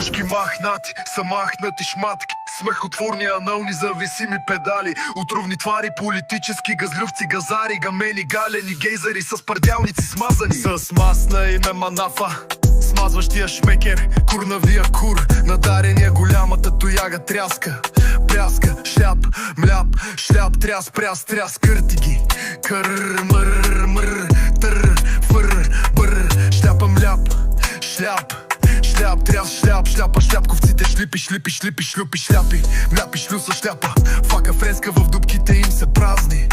Мушки махнати, са махнати шматки, смехотворни анални зависими педали, отровни твари, политически газлювци, газари, гамени, галени, гейзери с пардялници смазани. С масна име манафа, смазващия шмекер, курнавия кур, надарения голямата тояга тряска. Пряска, шляп, мляп, шляп, тряс, пряс, тряс, кърти ги. Кър, мър, мър, тър, фър, бър, шляпа, мляп, шляп, шляп, тряс, шляп, шляпа, шляпковците, шлипи, шлипи, шлипи, шлюпи, шляпи, мляпи, шлюса, шляпа, фака френска в дупките им са празни.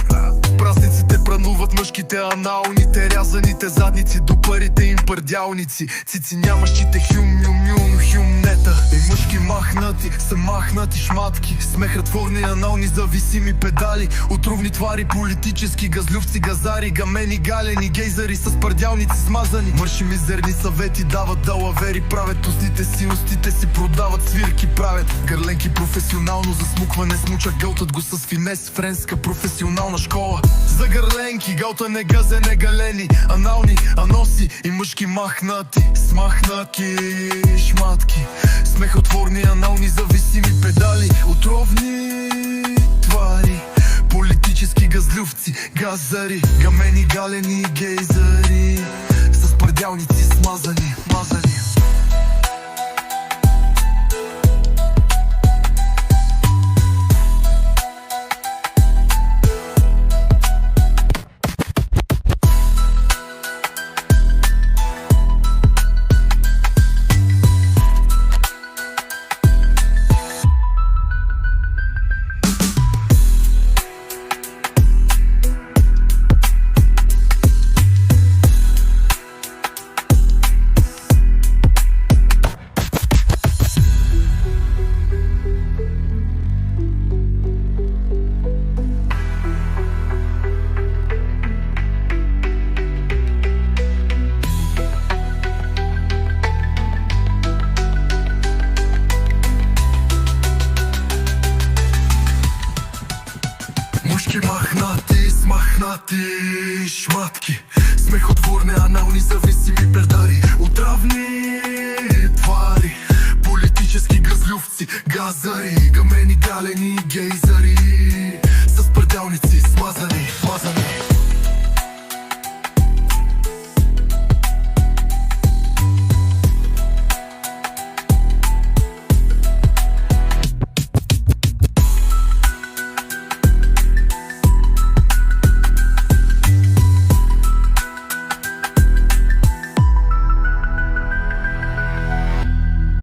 Празниците прануват мъжките, аналните, рязаните задници, до парите им пърдялници, цици нямащите хюм, нюм, нюм, хюмнета. И мъжки махнати, са махнати шматки, смехотворни анални зависими педали, отровни твари, политически газлювци, газари, гамени, галени, гейзери с пардялници смазани. Мърши мизерни съвети дават далавери, правят устите си продават, свирки правят гърленки професионално засмукване, смуча гълтат го с финес, френска професионална школа. За гърленки, гълта не газе, не галени, анални, аноси и мъжки махнати, смахнати шматки, смехотворни анални зависими педали, отровни твари, политически газлювци, газари, гамени, галени, гейзари с пардялници смазани, мазани. Мушки махнати, смахнати шматки, смехотворни анални зависими педали, отравни твари, политически газлювци, газари, гамени, галени, гейзари с пардялници смазани.